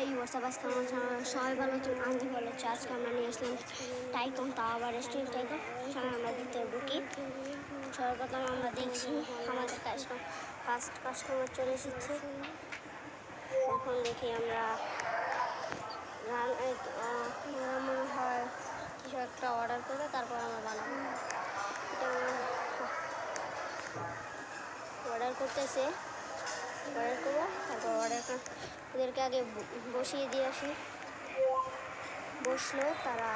এই হোয়াটসঅ্যাপ আজকে আমার সবাই ভালো হচ্ছে, আমি ভালো হচ্ছে। আজকে আমরা নিয়ে আসলাম টাইকন, তাও আবার রেস্টুরেন্ট টাইকন। সবাই আমরা ভিতরে ঢুকি। সর্বপ্রথম আমরা দেখছি আমাদের ফার্স্ট কাস্টমার চলে এসেছে। এখন দেখি আমরা মনে হয় কিছু একটা অর্ডার করবে, তারপর আমরা বানাবো। এটা অর্ডার করতেছে, অর্ডার করবো, তারপর ওদেরকে আগে বসিয়ে দিয়ে আসি। বসলো তারা,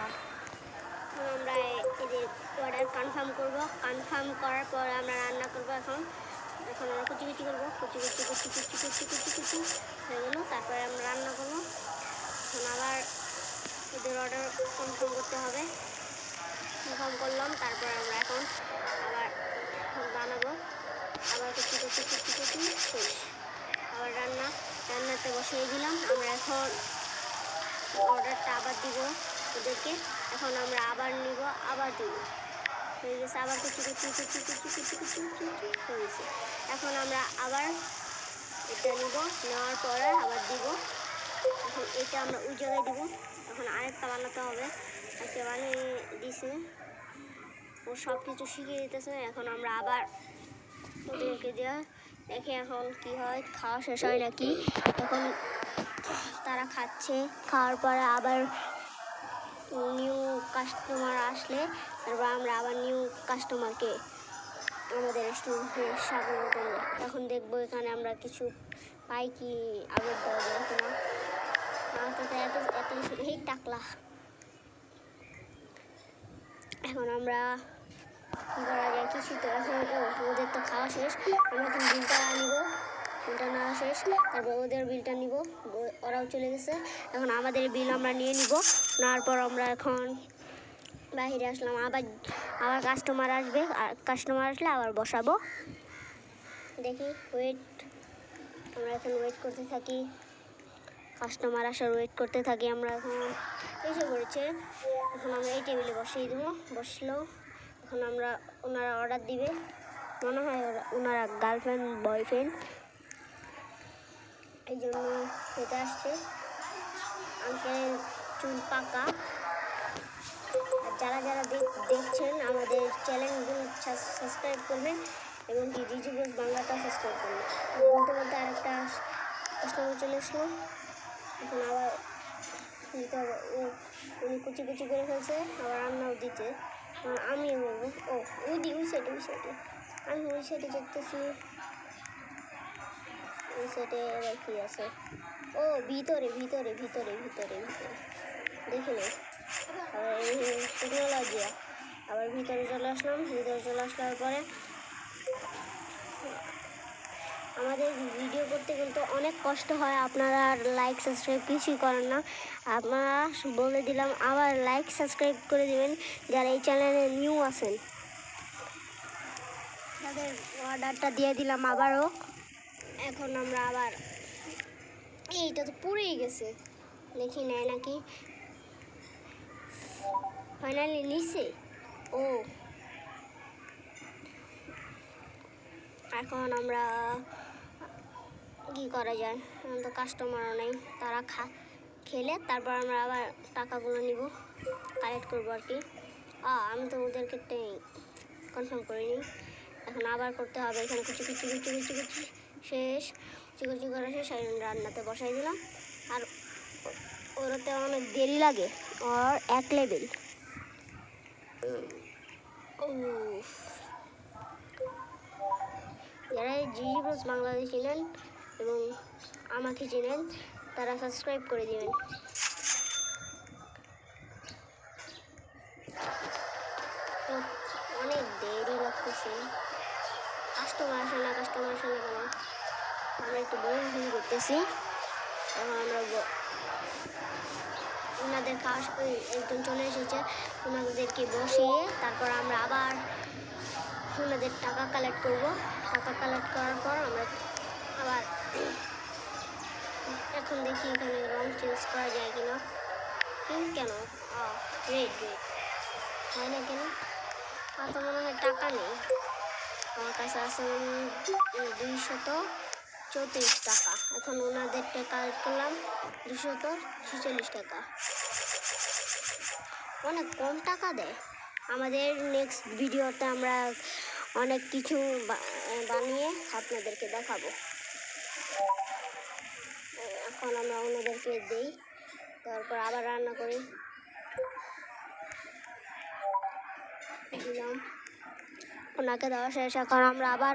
আমরা এদের অর্ডার কনফার্ম করবো। কনফার্ম করার পর আমরা রান্না করবো। এখন আমরা কুচি করবো, কুচি হয়ে গেলো। তারপরে আমরা রান্না করবো। এখন আবার এদের অর্ডার কনফার্ম করতে হবে। কনফার্ম করলাম, তারপর আমরা এখন আবার বানাবো। আবার কুচি শেষ। আবার রান্নাতে বসিয়ে দিলাম। আমরা এখন অর্ডারটা আবার দিব ওদেরকে। এখন আমরা আবার নিব, আবার দিব। হয়ে গেছে, আবার কুচি হয়ে গেছে। এখন আমরা আবার এটা নিব, নেওয়ার পরে আবার দিব। এখন এটা আমরা ওই জায়গায় দিব। এখন আরেকটা বানাতে হবে। একটা বানিয়ে দিছে, ও সব কিছু শিখিয়ে দিতেছে। এখন আমরা আবার ওদেরকে দেওয়া দেখি এখন কি হয়, খাওয়া শেষ হয় নাকি। এখন তারা খাচ্ছে, খাওয়ার পরে আবার নিউ কাস্টমার আসলে তারপর আমরা আবার নিউ কাস্টমারকে আমাদের রেস্টুরেন্টে স্বাগত করবো। এখন দেখবো এখানে আমরা কিছু পাই কি আগের দেওয়া যায় কিনা। এত এই টাকলা। এখন আমরা কী করা যায় কিছু তো। এখন ওদের তো খাওয়া শেষ, আমরা এখন বিলটা নিব। বিলটা নেওয়া শেষ, তারপর ওদের বিলটা নিব। ওরাও চলে গেছে। এখন আমাদের বিল আমরা নিয়ে নিব। নেওয়ার পর আমরা এখন বাহিরে আসলাম। আবার কাস্টমার আসবে, আর কাস্টমার আসলে আবার বসাবো। দেখি আমরা এখন ওয়েট করতে থাকি। কাস্টমার আসার ওয়েট করতে থাকি। আমরা এখন এসে পড়েছে। এখন আমরা এই টেবিলে বসিয়ে দেবো। বসলো, এখন ওনারা অর্ডার দিবে। মনে হয় ওনারা গার্লফ্রেন্ড বয়ফ্রেন্ড, এই জন্য খেতে আসছে। আঙ্কেল চুল পাকা। আর যারা দেখছেন আমাদের চ্যানেলগুলো সাবস্ক্রাইব করবেন এবং কি ডিজি বস বাংলাটা সাবস্ক্রাইব করবেন। বলতে আরেকটা কাস্টমার চলে আসলো। এখন আবার দিতে হবে। উনি কুচি করে ফেলছে, আবার রান্নাও দিতে। আমি বলবো ওই সাইডে আমি ওই সাইডে দেখতেছি। ওই সাইডে আবার কি আছে? ভিতরে দেখি না। আবার এই টেকনোলজি। আবার ভিতরে চলে আসলাম। ভিতরে চলে আসার পরে আমাদের ভিডিও করতে কিন্তু অনেক কষ্ট হয়। আপনারা লাইক সাবস্ক্রাইব কিছুই করেন না। আপনারা বলে দিলাম, আবার লাইক সাবস্ক্রাইব করে দিবেন যারা এই চ্যানেলে নিউ আছেন। তাদের অর্ডারটা দিয়ে দিলাম আবারও। এখন আমরা আবার এইটা তো পুড়েই গেছে, দেখি নেয় নাকি। ফাইনালি নিছে। এখন আমরা কি করা যায়, এখন তো কাস্টমারও নেই। তারা খেলে তারপর আমরা আবার টাকাগুলো নিব, কালেক্ট করবো আর কি। আমি তো ওদেরকে কনফার্ম করিনি। এখন আবার করতে হবে। এখানে কুচি শেষ। কুচি করা শেষ। রান্নাতে বসাই দিলাম। আর ওরাতে অনেক দেরি লাগে, আর এক লেভেল। যারা জিজি ব্রোস বাংলাদেশ চিনেন এবং আমাকে চিনেন, তারা সাবস্ক্রাইব করে দিবেন। অনেক দেরি লাগতেছে, কাস্টমার আসে না কেন? আমরা একটু বোরিং ফিল করতেছি। এখন আমরা ওনাদের একজন চলে এসেছে, ওনাদেরকে বসিয়ে তারপর আমরা আবার ওনাদের টাকা কালেক্ট করব। টাকা কালেক্ট করার পর আমরা আবার এখন দেখি এখানে রং চেঞ্জ করা যায় কিনা। কেন রেড হয় না কেন? তো মনে হয় টাকা নেই আমার কাছে। আছে 200 34 টাকা। এখন ওনাদেরটা কালেক্ট করলাম 246 টাকা। অনেক কম টাকা দেয়। আমাদের নেক্সট ভিডিওতে আমরা অনেক কিছু বানিয়ে আপনাদেরকে দেখাবো। এখন আমরা ওনাদেরকে দিই, তারপর আবার রান্না করি। দিলাম, ওনাকে দেওয়া শেষ। এখন আমরা আবার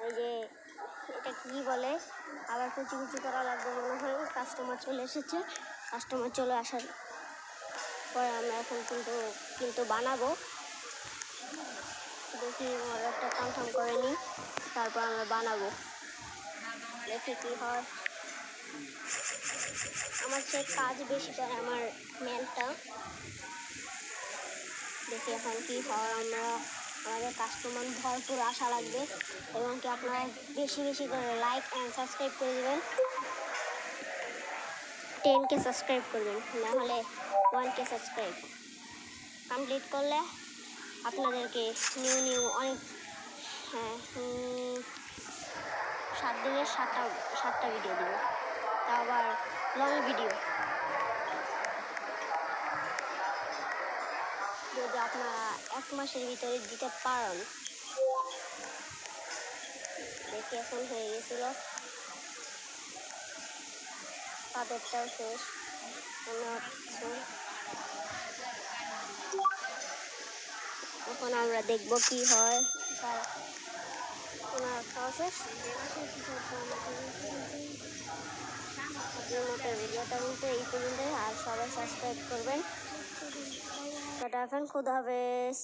এই যে এটা কি বলে, আবার কুচি কুচি করা লাগবে মনে হয়। কাস্টমার চলে এসেছে, কাস্টমার চলে আসার পরে আমরা এখন কিন্তু বানাবো। দেখি অর্ডারটা কনফার্ম করে নিই, তারপর আমরা বানাবো, দেখি কি হয়। আমার সে কাজ বেশি করে আমার ম্যানটা। দেখি এখন কি হয়। আমাদের কাস্টমার ভরপুর আসা লাগবে, এবং কি আপনারা বেশি বেশি করে লাইক অ্যান্ড সাবস্ক্রাইব করে দেবেন। 10K সাবস্ক্রাইব করবেন, নাহলে 1K সাবস্ক্রাইব কমপ্লিট করলে আপনাদেরকে নিউ অনেক 7 দিনের 7টা ভিডিও দেবো, তা আবার লং ভিডিও। যদি আপনারা 1 মাসের ভিতরে দিতে পারেন। দেখি এখন হয়ে গেছিল, তাদেরটাও শেষ। এখন আমরা দেখবো কি হয়। ওনার খাওয়া শেষ। ভিডিওটা কিন্তু এই পর্যন্তই। আর সবাই সাবস্ক্রাইব করবেন। টাটা, এখন খুদা হাফেজ।